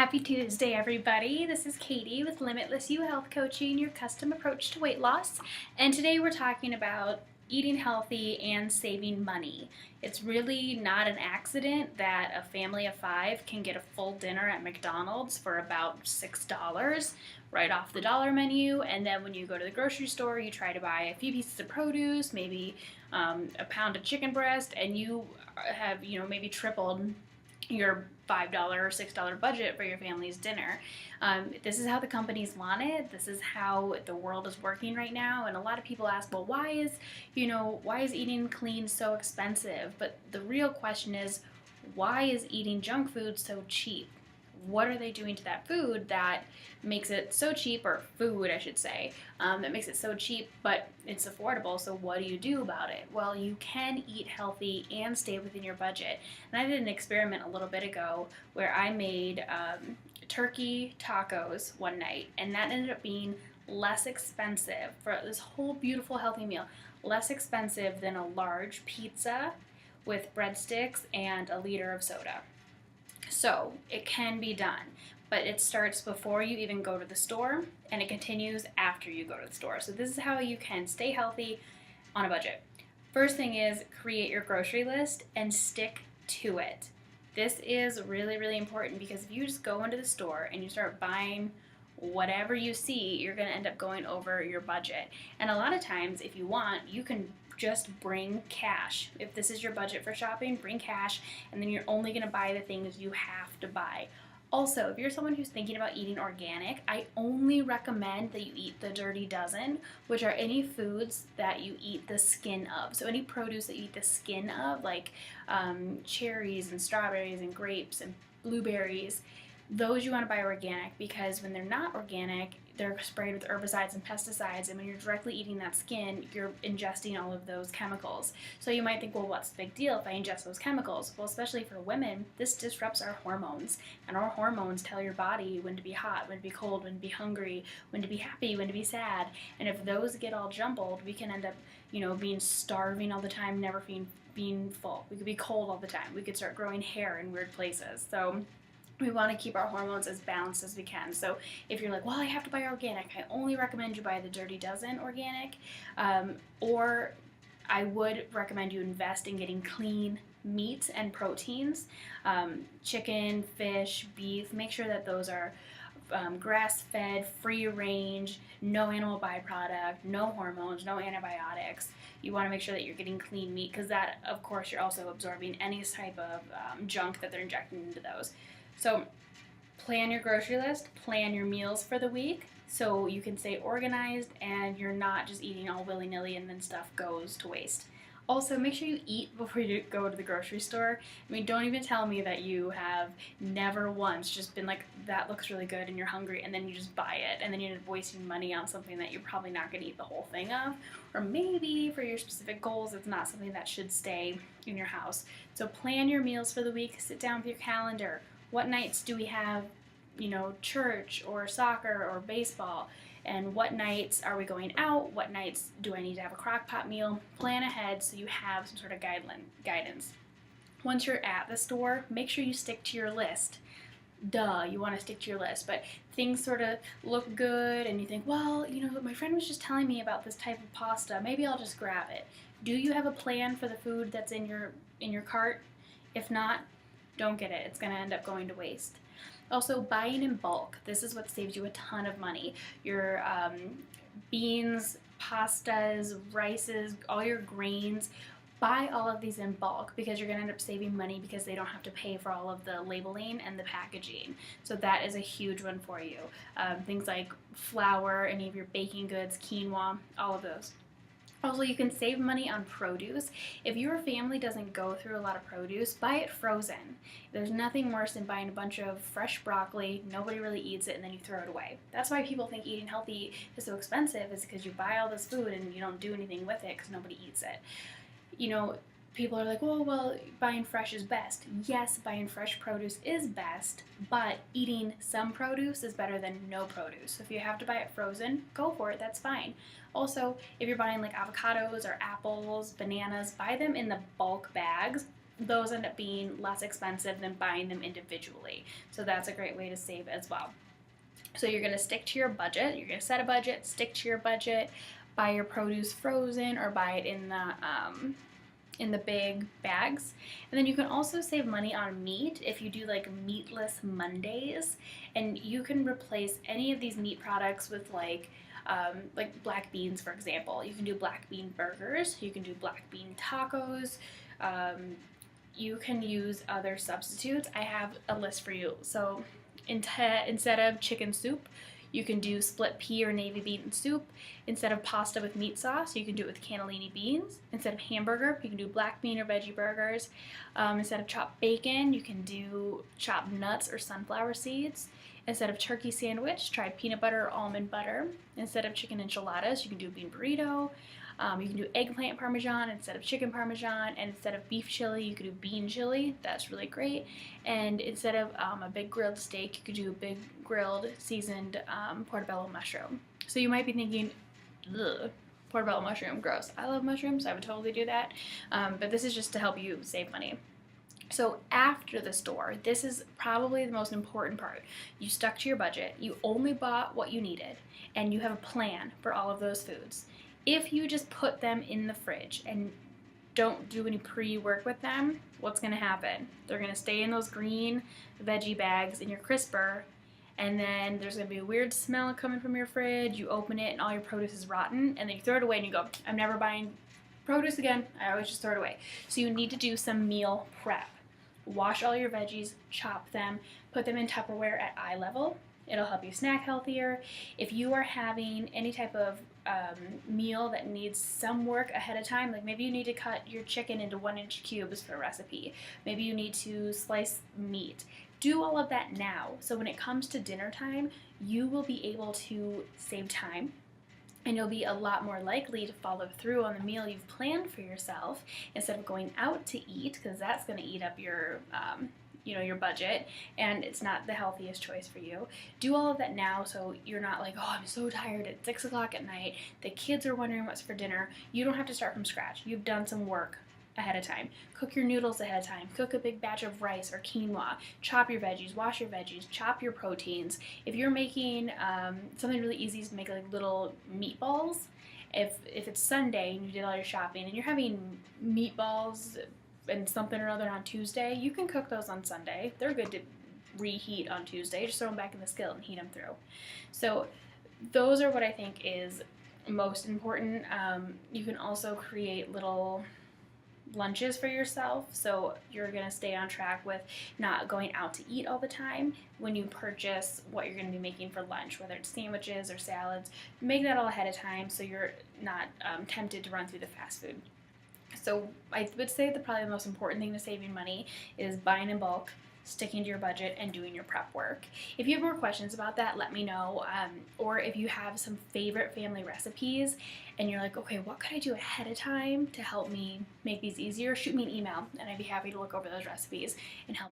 Happy Tuesday, everybody. This is Katie with Limitless You Health Coaching, your custom approach to weight loss. And today we're talking about eating healthy and saving money. It's really not an accident that a family of 5 can get a full dinner at McDonald's for about $6 right off the dollar menu. And then when you go to the grocery store, you try to buy a few pieces of produce, maybe a pound of chicken breast, and you have, maybe tripled your $5 or $6 budget for your family's dinner. This is how the companies want it. This is how the world is working right now. And a lot of people ask, well, why is eating clean so expensive? But the real question is, why is eating junk food so cheap? What are they doing to that food that makes it so cheap, or food I should say, that makes it so cheap but it's affordable? So what do you do about it? Well, you can eat healthy and stay within your budget. And I did an experiment a little bit ago where I made turkey tacos one night, and that ended up being less expensive for this whole beautiful healthy meal, less expensive than a large pizza with breadsticks and a liter of soda. So it can be done, but it starts before you even go to the store, and it continues after you go to the store. So this is how you can stay healthy on a budget. First thing is, create your grocery list and stick to it. This is really, really important, because if you just go into the store and you start buying whatever you see, you're going to end up going over your budget. And a lot of times, if you want, you can just bring cash. If this is your budget for shopping, bring cash, and then you're only going to buy the things you have to buy. Also, if you're someone who's thinking about eating organic, I only recommend that you eat the dirty dozen, which are any foods that you eat the skin of. So any produce that you eat the skin of, like cherries and strawberries and grapes and blueberries, those you want to buy organic, because when they're not organic, they're sprayed with herbicides and pesticides, and when you're directly eating that skin, you're ingesting all of those chemicals. So you might think, well, what's the big deal if I ingest those chemicals? Well, especially for women, this disrupts our hormones, and our hormones tell your body when to be hot, when to be cold, when to be hungry, when to be happy, when to be sad. And if those get all jumbled, we can end up, being starving all the time, never being full. We could be cold all the time. We could start growing hair in weird places. So we want to keep our hormones as balanced as we can. So if you're like, well, I have to buy organic, I only recommend you buy the Dirty Dozen organic, or I would recommend you invest in getting clean meats and proteins, chicken, fish, beef. Make sure that those are grass-fed, free-range, no animal byproduct, no hormones, no antibiotics. You want to make sure that you're getting clean meat, because that, of course, you're also absorbing any type of junk that they're injecting into those. So plan your grocery list, plan your meals for the week, so you can stay organized and you're not just eating all willy-nilly and then stuff goes to waste. Also, make sure you eat before you go to the grocery store. I mean, don't even tell me that you have never once just been like, that looks really good, and you're hungry, and then you just buy it, and then you end up wasting money on something that you're probably not going to eat the whole thing of. Or maybe for your specific goals, it's not something that should stay in your house. So plan your meals for the week, sit down with your calendar. What nights do we have, church or soccer or baseball? And what nights are we going out? What nights do I need to have a crock pot meal? Plan ahead so you have some sort of guidance. Once you're at the store, make sure you stick to your list. Duh, you want to stick to your list, but things sort of look good and you think, well, my friend was just telling me about this type of pasta. Maybe I'll just grab it. Do you have a plan for the food that's in your cart? If not, don't get it. It's going to end up going to waste. Also, buying in bulk. This is what saves you a ton of money. Your beans, pastas, rices, all your grains, buy all of these in bulk, because you're going to end up saving money, because they don't have to pay for all of the labeling and the packaging. So that is a huge one for you. Things like flour, any of your baking goods, quinoa, all of those. Also, you can save money on produce. If your family doesn't go through a lot of produce, buy it frozen. There's nothing worse than buying a bunch of fresh broccoli, nobody really eats it, and then you throw it away. That's why people think eating healthy is so expensive, is because you buy all this food and you don't do anything with it because nobody eats it. People are like, well, buying fresh is best. Yes, buying fresh produce is best, but eating some produce is better than no produce. So if you have to buy it frozen, go for it, that's fine. Also, if you're buying like avocados or apples, bananas, buy them in the bulk bags those end up being less expensive than buying them individually. So that's a great way to save as well. So you're going to stick to your budget. You're going to set a budget, stick to your budget, buy your produce frozen or buy it in the big bags. And then you can also save money on meat if you do like Meatless Mondays, and you can replace any of these meat products with like black beans, for example. You can do black bean burgers, you can do black bean tacos, you can use other substitutes. I have a list for you. So instead of chicken soup, you can do split pea or navy bean soup. Instead of pasta with meat sauce, you can do it with cannellini beans. Instead of hamburger, you can do black bean or veggie burgers. Instead of chopped bacon, you can do chopped nuts or sunflower seeds. Instead of turkey sandwich, try peanut butter or almond butter. Instead of chicken enchiladas, you can do bean burrito. You can do eggplant parmesan instead of chicken parmesan, and instead of beef chili, you could do bean chili. That's really great. And instead of a big grilled steak, you could do a big grilled seasoned portobello mushroom. So you might be thinking, ugh, portobello mushroom, gross. I love mushrooms, so I would totally do that. But this is just to help you save money. So after the store, this is probably the most important part. You stuck to your budget, you only bought what you needed, and you have a plan for all of those foods. If you just put them in the fridge and don't do any pre-work with them, what's going to happen? They're going to stay in those green veggie bags in your crisper, and then there's going to be a weird smell coming from your fridge. You open it and all your produce is rotten, and then you throw it away and you go, I'm never buying produce again. I always just throw it away. So you need to do some meal prep. Wash all your veggies, chop them, put them in Tupperware at eye level. It'll help you snack healthier. If you are having any type of meal that needs some work ahead of time, like maybe you need to cut your chicken into 1-inch cubes for a recipe, maybe you need to slice meat, do all of that now. So when it comes to dinner time, you will be able to save time, and you'll be a lot more likely to follow through on the meal you've planned for yourself instead of going out to eat, because that's going to eat up your your budget, and it's not the healthiest choice for you. Do all of that now so you're not like, oh, I'm so tired at 6 o'clock at night. The kids are wondering what's for dinner. You don't have to start from scratch. You've done some work ahead of time. Cook your noodles ahead of time. Cook a big batch of rice or quinoa. Chop your veggies, wash your veggies, chop your proteins. If you're making something really easy is to make like little meatballs. If it's Sunday and you did all your shopping and you're having meatballs and something or other on Tuesday, you can cook those on Sunday. They're good to reheat on Tuesday. Just throw them back in the skillet and heat them through. So those are what I think is most important. You can also create little lunches for yourself, so you're going to stay on track with not going out to eat all the time. When you purchase what you're going to be making for lunch, whether it's sandwiches or salads, make that all ahead of time so you're not tempted to run through the fast food. So I would say that probably the most important thing to saving money is buying in bulk, sticking to your budget, and doing your prep work. If you have more questions about that, let me know. Or if you have some favorite family recipes and you're like, okay, what could I do ahead of time to help me make these easier, shoot me an email and I'd be happy to look over those recipes and help.